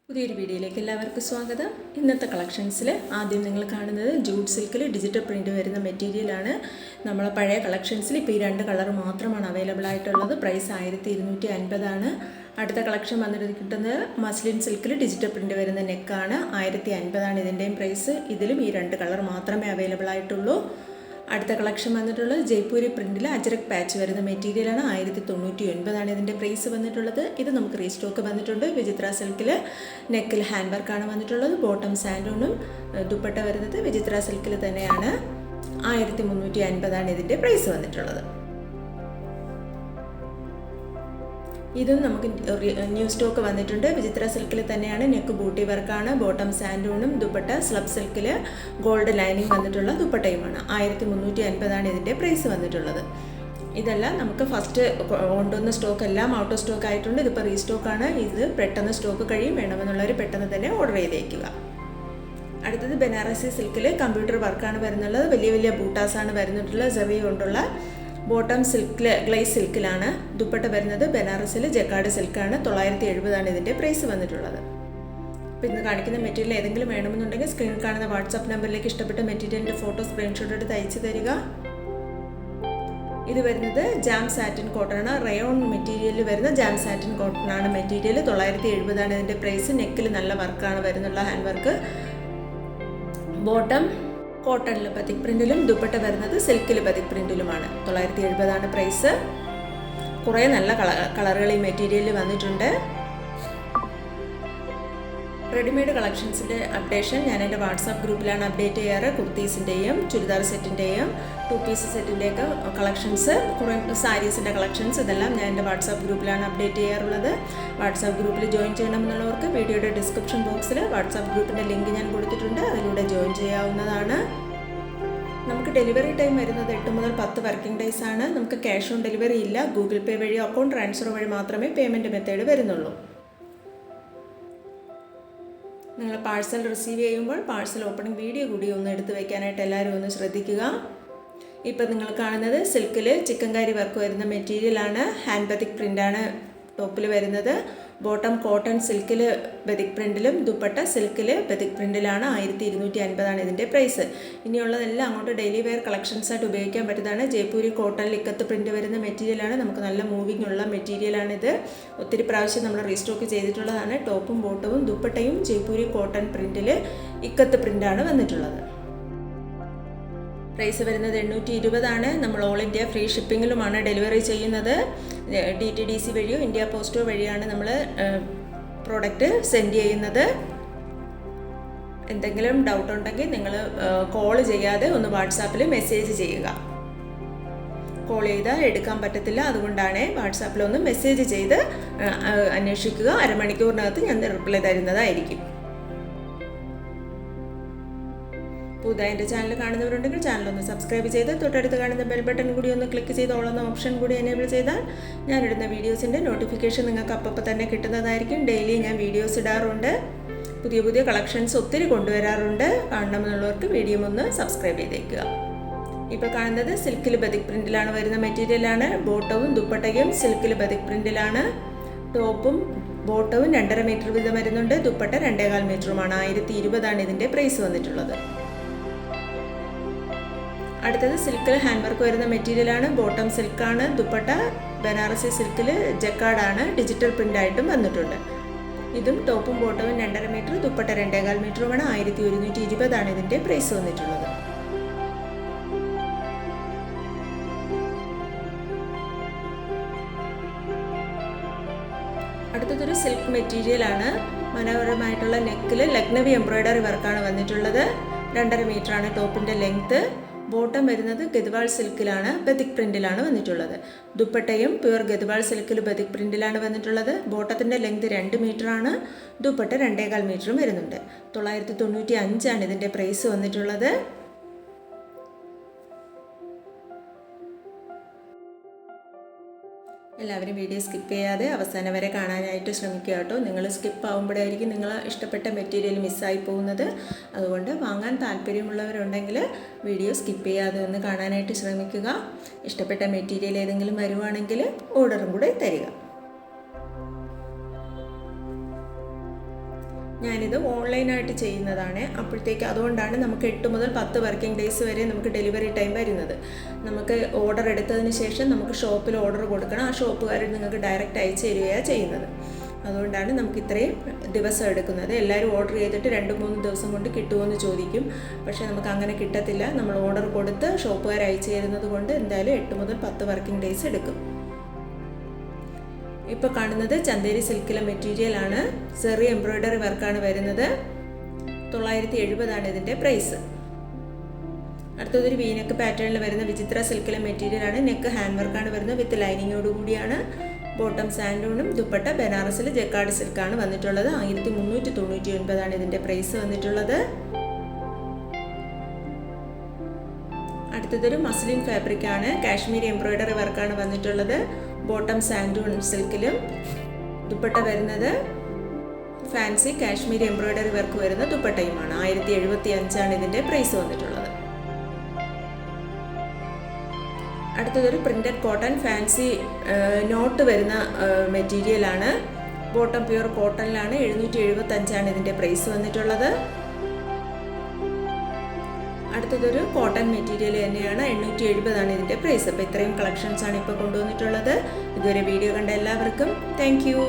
പുതിയൊരു വീഡിയോയിലേക്ക് എല്ലാവർക്കും സ്വാഗതം. ഇന്നത്തെ കളക്ഷൻസിൽ ആദ്യം നിങ്ങൾ കാണുന്നത് ജൂട്ട് സിൽക്കിൽ ഡിജിറ്റൽ പ്രിൻ്റ് വരുന്ന മെറ്റീരിയലാണ്. നമ്മളെ പഴയ കളക്ഷൻസിൽ ഇപ്പോൾ ഈ രണ്ട് കളർ മാത്രമാണ് അവൈലബിൾ ആയിട്ടുള്ളത്. പ്രൈസ് 1250 അടുത്ത കളക്ഷൻ വന്നിട്ട് കിട്ടുന്നത് മസ്ലിൻ സിൽക്കിൽ ഡിജിറ്റൽ പ്രിൻ്റ് വരുന്ന നെക്കാണ്. 1050 ഇതിൻ്റെയും പ്രൈസ്. ഇതിലും ഈ രണ്ട് കളർ മാത്രമേ അവൈലബിൾ ആയിട്ടുള്ളൂ. അടുത്ത കളക്ഷൻ വന്നിട്ടുള്ളത് ജയ്പൂരി പ്രിൻറ്റിൽ അജ്രക് പാച്ച് വരുന്ന മെറ്റീരിയലാണ്. 1099 ഇതിൻ്റെ പ്രൈസ് വന്നിട്ടുള്ളത്. ഇത് നമുക്ക് റീസ്റ്റോക്ക് വന്നിട്ടുണ്ട്. വിചിത്ര സിൽക്കിൽ നെക്കിൽ ഹാൻഡ് വർക്കാണ് വന്നിട്ടുള്ളത്. ബോട്ടം സാൻഡൂണും ദുപ്പട്ട വരുന്നത് വിചിത്ര സിൽക്കിൽ തന്നെയാണ്. 1350 ഇതിൻ്റെ പ്രൈസ് വന്നിട്ടുള്ളത്. ഇതും നമുക്ക് ന്യൂ സ്റ്റോക്ക് വന്നിട്ടുണ്ട്. വിചിത്ര സിൽക്കിൽ തന്നെയാണ്. നെക്ക് ബൂട്ടി വർക്കാണ്. ബോട്ടം സാൻഡൂണും ദുപ്പട്ട സ്ലബ് സിൽക്കിൽ ഗോൾഡ് ലൈനിങ് വന്നിട്ടുള്ള ദുപ്പട്ടയുമാണ്. 1350 ഇതിൻ്റെ പ്രൈസ് വന്നിട്ടുള്ളത്. ഇതെല്ലാം നമുക്ക് ഫസ്റ്റ് കൊണ്ടുവന്ന സ്റ്റോക്ക് എല്ലാം ഔട്ട് ഓഫ് സ്റ്റോക്ക് ആയിട്ടുണ്ട്. ഇതിപ്പോൾ റീസ്റ്റോക്കാണ്. ഇത് പെട്ടെന്ന് സ്റ്റോക്ക് കഴിയും. വേണമെന്നുള്ളവർ പെട്ടെന്ന് തന്നെ ഓർഡർ ചെയ്തേക്കുക. അടുത്തത് ബനാറസി സിൽക്കിൽ കമ്പ്യൂട്ടർ വർക്കാണ് വരുന്നുള്ളത്. വലിയ വലിയ ബൂട്ടാസാണ് വരുന്നിട്ടുള്ളത്. സെറി കൊണ്ടുള്ള ബോട്ടം സിൽക്കിൽ ഗ്ലേസ് സിൽക്കിലാണ്. ദുപ്പട്ട വരുന്നത് ബനാറസിൽ ജക്കാർഡ് സിൽക്കാണ്. 970 ഇതിൻ്റെ പ്രൈസ് വന്നിട്ടുള്ളത്. അപ്പോൾ ഇന്ന് കാണിക്കുന്ന മെറ്റീരിയൽ ഏതെങ്കിലും വേണമെന്നുണ്ടെങ്കിൽ സ്ക്രീനിൽ കാണുന്ന വാട്സാപ്പ് നമ്പറിലേക്ക് ഇഷ്ടപ്പെട്ട മെറ്റീരിയലിൻ്റെ ഫോട്ടോ സ്ക്രീൻഷോട്ട് എടുത്ത് അയച്ചു തരിക. ഇത് വരുന്നത് ജാം സാറ്റിൻ കോട്ടൺ ആണ്. റയോൺ മെറ്റീരിയലിൽ വരുന്ന ജാം സാറ്റിൻ കോട്ടൺ ആണ് മെറ്റീരിയൽ. 970 ഇതിൻ്റെ പ്രൈസ്. നെക്കിൽ നല്ല വർക്കാണ് വരുന്നുള്ള ഹാൻഡ് വർക്ക്. ബോട്ടം കോട്ടണിൽ പതിക് പ്രിൻറ്റിലും ദുപ്പട്ട വരുന്നത് സിൽക്കിൽ പതിക് പ്രിൻറ്റിലുമാണ്. 970 പ്രൈസ്. കുറേ നല്ല കളറുകൾ ഈ മെറ്റീരിയലിൽ വന്നിട്ടുണ്ട്. റെഡിമെയ്ഡ് കളക്ഷൻസിൻ്റെ അപ്ഡേഷൻ ഞാൻ എൻ്റെ വാട്സാപ്പ് ഗ്രൂപ്പിലാണ് അപ്ഡേറ്റ് ചെയ്യാറ്. കുർത്തീസിൻ്റെയും ചുരിദാർ സെറ്റിൻ്റെയും 2 പീസ് സെറ്റിൻ്റെയൊക്കെ കളക്ഷൻസ്, കുറേ സാരീസിൻ്റെ കളക്ഷൻസ്, ഇതെല്ലാം ഞാൻ എൻ്റെ വാട്സാപ്പ് ഗ്രൂപ്പിലാണ് അപ്ഡേറ്റ് ചെയ്യാറുള്ളത്. വാട്സാപ്പ് ഗ്രൂപ്പിൽ ജോയിൻ ചെയ്യണമെന്നുള്ളവർക്ക് വീഡിയോയുടെ ഡിസ്ക്രിപ്ഷൻ ബോക്സിൽ വാട്സാപ്പ് ഗ്രൂപ്പിൻ്റെ ലിങ്ക് ഞാൻ കൊടുത്തിട്ടുണ്ട്. അതിലൂടെ ജോയിൻ ചെയ്യാവുന്നതാണ്. നമുക്ക് ഡെലിവറി ടൈം വരുന്നത് 8 മുതൽ 10 വർക്കിംഗ് ഡേയ്സ് ആണ്. നമുക്ക് ക്യാഷ് ഓൺ ഡെലിവറി ഇല്ല. ഗൂഗിൾ പേ വഴിയോ അക്കൗണ്ട് ട്രാൻസ്ഫർ വഴി മാത്രമേ പേയ്മെൻറ്റ് മെത്തേഡ് വരുന്നുള്ളൂ. നിങ്ങൾ പാഴ്സൽ റിസീവ് ചെയ്യുമ്പോൾ പാഴ്സൽ ഓപ്പണിംഗ് വീഡിയോ കൂടി ഒന്ന് എടുത്ത് വയ്ക്കാനായിട്ട് എല്ലാവരും ഒന്ന് ശ്രദ്ധിക്കുക. ഇപ്പം നിങ്ങൾ കാണുന്നത് സിൽക്കിൽ ചിക്കൻകാരി വർക്ക് വരുന്ന മെറ്റീരിയലാണ്. ഹാൻഡ് ബതിക് പ്രിൻ്റാണ് ടോപ്പിൽ വരുന്നത്. ബോട്ടം കോട്ടൺ സിൽക്കിൽ ബതിക് പ്രിൻറ്റിലും ദുപ്പട്ട സിൽക്കിൽ ബതിക് പ്രിൻറ്റിലാണ്. 1250 ഇതിൻ്റെ പ്രൈസ്. ഇനിയുള്ളതെല്ലാം അങ്ങോട്ട് ഡെയിലി വെയർ കളക്ഷൻസ് ആയിട്ട് ഉപയോഗിക്കാൻ പറ്റുന്നതാണ്. ജയ്പൂരി കോട്ടൺ ലിക്കത്ത് പ്രിൻറ്റ് വരുന്ന മെറ്റീരിയലാണ്. നമുക്ക് നല്ല മൂവിങ് ഉള്ള മെറ്റീരിയലാണിത്. ഒത്തിരി പ്രാവശ്യം നമ്മൾ റീസ്റ്റോക്ക് ചെയ്തിട്ടുള്ളതാണ്. ടോപ്പും ബോട്ടവും ദുപ്പട്ടയും ജയ്പൂരി കോട്ടൺ പ്രിൻറ്റിൽ ഇക്കത്ത് പ്രിൻ്റാണ് വന്നിട്ടുള്ളത്. പ്രൈസ് വരുന്നത് 820. നമ്മൾ ഓൾ ഇന്ത്യ ഫ്രീ ഷിപ്പിങ്ങിലുമാണ് ഡെലിവറി ചെയ്യുന്നത്. DTDC വഴിയോ ഇന്ത്യ പോസ്റ്റോ വഴിയാണ് നമ്മൾ പ്രോഡക്റ്റ് സെൻഡ് ചെയ്യുന്നത്. എന്തെങ്കിലും ഡൗട്ട് ഉണ്ടെങ്കിൽ നിങ്ങൾ കോൾ ചെയ്യാതെ ഒന്ന് വാട്സാപ്പിൽ മെസ്സേജ് ചെയ്യുക. കോൾ ചെയ്താൽ എടുക്കാൻ പറ്റത്തില്ല. അതുകൊണ്ടാണ് വാട്സാപ്പിലൊന്ന് മെസ്സേജ് ചെയ്ത് അന്വേഷിക്കുക. അരമണിക്കൂറിനകത്ത് ഞാൻ റിപ്ലൈ തരുന്നതായിരിക്കും. പുതുതായി എൻ്റെ ചാനൽ കാണുന്നവരുണ്ടെങ്കിൽ ചാനലൊന്ന് സബ്സ്ക്രൈബ് ചെയ്ത് തൊട്ടടുത്ത് കാണുന്ന ബെൽ ബട്ടൺ കൂടി ഒന്ന് ക്ലിക്ക് ചെയ്ത് ഓളുന്ന ഓപ്ഷൻ കൂടി എനേബിൾ ചെയ്താൽ ഞാനിടുന്ന വീഡിയോസിൻ്റെ നോട്ടിഫിക്കേഷൻ നിങ്ങൾക്ക് അപ്പോൾ തന്നെ കിട്ടുന്നതായിരിക്കും. ഡെയിലി ഞാൻ വീഡിയോസ് ഇടാറുണ്ട്. പുതിയ പുതിയ കളക്ഷൻസ് ഒത്തിരി കൊണ്ടുവരാറുണ്ട്. കാണണമെന്നുള്ളവർക്ക് വീഡിയോ ഒന്ന് സബ്സ്ക്രൈബ് ചെയ്തേക്കുക. ഇപ്പോൾ കാണുന്നത് സിൽക്കിൽ ബതിക് പ്രിൻറ്റിലാണ് വരുന്ന മെറ്റീരിയലാണ്. ബോട്ടവും ദുപ്പട്ടയും സിൽക്കിൽ ബതിക് പ്രിൻറ്റിലാണ്. ടോപ്പും ബോട്ടവും 2.5 മീറ്റർ വീതം വരുന്നുണ്ട്. ദുപ്പട്ട 2.25 മീറ്ററുമാണ്. 1020 ഇതിൻ്റെ പ്രൈസ് വന്നിട്ടുള്ളത്. അടുത്തത് സിൽക്കിൽ ഹാൻഡ് വർക്ക് വരുന്ന മെറ്റീരിയലാണ്. ബോട്ടം സിൽക്കാണ്. ദുപ്പട്ട ബനാറസി സിൽക്കിൽ ജക്കാർഡാണ്. ഡിജിറ്റൽ പ്രിൻ്റായിട്ടും വന്നിട്ടുണ്ട്. ഇതും ടോപ്പും ബോട്ടവും 2.5 മീറ്റർ, ദുപ്പട്ട 2.25 മീറ്ററുമാണ്. 1120 ഇതിൻ്റെ പ്രൈസ് വന്നിട്ടുള്ളത്. അടുത്തതൊരു സിൽക്ക് മെറ്റീരിയലാണ്. മനോഹരമായിട്ടുള്ള നെക്കിൽ ലക്നവി എംബ്രോയിഡറി വർക്കാണ് വന്നിട്ടുള്ളത്. 2.5 മീറ്ററാണ് ടോപ്പിൻ്റെ ലെങ്ത്ത്. ബോട്ടം വരുന്നത് ഗദ്വാൾ സിൽക്കിലാണ്. ബതിക് പ്രിൻറ്റിലാണ് വന്നിട്ടുള്ളത്. ദുപ്പട്ടയും പ്യുവർ ഗദ്വാൾ സിൽക്കിൽ ബതിക് പ്രിൻറ്റിലാണ് വന്നിട്ടുള്ളത്. ബോട്ടത്തിൻ്റെ ലെങ്ത് 2 മീറ്ററാണ്. ദുപ്പട്ട 2.25 മീറ്ററും വരുന്നുണ്ട്. 995 ഇതിൻ്റെ പ്രൈസ് വന്നിട്ടുള്ളത്. എല്ലാവരും വീഡിയോ സ്കിപ്പ് ചെയ്യാതെ അവസാനം വരെ കാണാനായിട്ട് ശ്രമിക്കുക കേട്ടോ. നിങ്ങൾ സ്കിപ്പ് ആകുമ്പോഴായിരിക്കും നിങ്ങൾ ഇഷ്ടപ്പെട്ട മെറ്റീരിയൽ മിസ്സായി പോകുന്നത്. അതുകൊണ്ട് വാങ്ങാൻ താല്പര്യമുള്ളവരുണ്ടെങ്കിൽ വീഡിയോ സ്കിപ്പ് ചെയ്യാതെ ഒന്ന് കാണാനായിട്ട് ശ്രമിക്കുക. ഇഷ്ടപ്പെട്ട മെറ്റീരിയൽ ഏതെങ്കിലും വരുവാണെങ്കിൽ ഓർഡറും കൂടെ തരിക. ഞാനിത് ഓൺലൈനായിട്ട് ചെയ്യുന്നതാണ്. അപ്പോഴത്തേക്ക് അതുകൊണ്ടാണ് നമുക്ക് 8 മുതൽ 10 വർക്കിംഗ് ഡേയ്സ് വരെ നമുക്ക് ഡെലിവറി ടൈം വരുന്നത്. നമുക്ക് ഓർഡർ എടുത്തതിന് ശേഷം നമുക്ക് ഷോപ്പിൽ ഓർഡർ കൊടുക്കണം. ആ ഷോപ്പുകാർ നിങ്ങൾക്ക് ഡയറക്റ്റ് അയച്ചു തരികയാണ് ചെയ്യുന്നത്. അതുകൊണ്ടാണ് നമുക്ക് ഇത്രയും ദിവസം എടുക്കുന്നത്. എല്ലാവരും ഓർഡർ ചെയ്തിട്ട് 2-3 ദിവസം കൊണ്ട് കിട്ടുമോയെന്ന് ചോദിക്കും. പക്ഷേ നമുക്ക് അങ്ങനെ കിട്ടത്തില്ല. നമ്മൾ ഓർഡർ കൊടുത്ത് ഷോപ്പുകാർ അയച്ചു തരുന്നത് കൊണ്ട് എന്തായാലും 8 മുതൽ 10 വർക്കിംഗ് ഡേയ്സ് എടുക്കും. ഇപ്പോൾ കാണുന്നത് ചന്തേരി സിൽക്കിലെ മെറ്റീരിയലാണ്. സെറി എംബ്രോയ്ഡറി വർക്കാണ് വരുന്നത്. 970 ഇതിൻ്റെ പ്രൈസ്. അടുത്തതൊരു വീനക്ക് പാറ്റേണിൽ വരുന്ന വിചിത്ര സിൽക്കിലെ മെറ്റീരിയലാണ്. നെക്ക് ഹാൻഡ് വർക്കാണ് വരുന്നത്. വിത്ത് ലൈനിങ്ങോട് കൂടിയാണ്. ബോട്ടം സാൻഡൂണും ദുപ്പട്ട ബനാറസിൽ ജക്കാർഡ് സിൽക്കാണ് വന്നിട്ടുള്ളത്. 1399 ഇതിൻ്റെ പ്രൈസ് വന്നിട്ടുള്ളത്. അടുത്തതൊരു മസ്ലിൻ ഫാബ്രിക്കാണ്. കാശ്മീരി എംബ്രോയ്ഡറി വർക്കാണ് വന്നിട്ടുള്ളത്. ബോട്ടം സാൻഡൂൺ സിൽക്കിലും ദുപ്പട്ട വരുന്നത് ഫാൻസി കാശ്മീരി എംബ്രോയ്ഡറി വർക്ക് വരുന്ന ദുപ്പട്ടയുമാണ്. 1075 ഇതിൻ്റെ പ്രൈസ് വന്നിട്ടുള്ളത്. അടുത്തതൊരു പ്രിന്റഡ് കോട്ടൺ ഫാൻസി നോട്ട് വരുന്ന മെറ്റീരിയലാണ്. Bottom pure കോട്ടണിലാണ്. 775 ഇതിൻ്റെ പ്രൈസ് വന്നിട്ടുള്ളത്. അടുത്തതൊരു കോട്ടൺ മെറ്റീരിയൽ തന്നെയാണ്. 870 ഇതിൻ്റെ പ്രൈസ്. അപ്പോൾ ഇത്രയും കളക്ഷൻസാണ് ഇപ്പോൾ കൊണ്ടുവന്നിട്ടുള്ളത്. ഇതുവരെ വീഡിയോ കണ്ട എല്ലാവർക്കും താങ്ക് യു.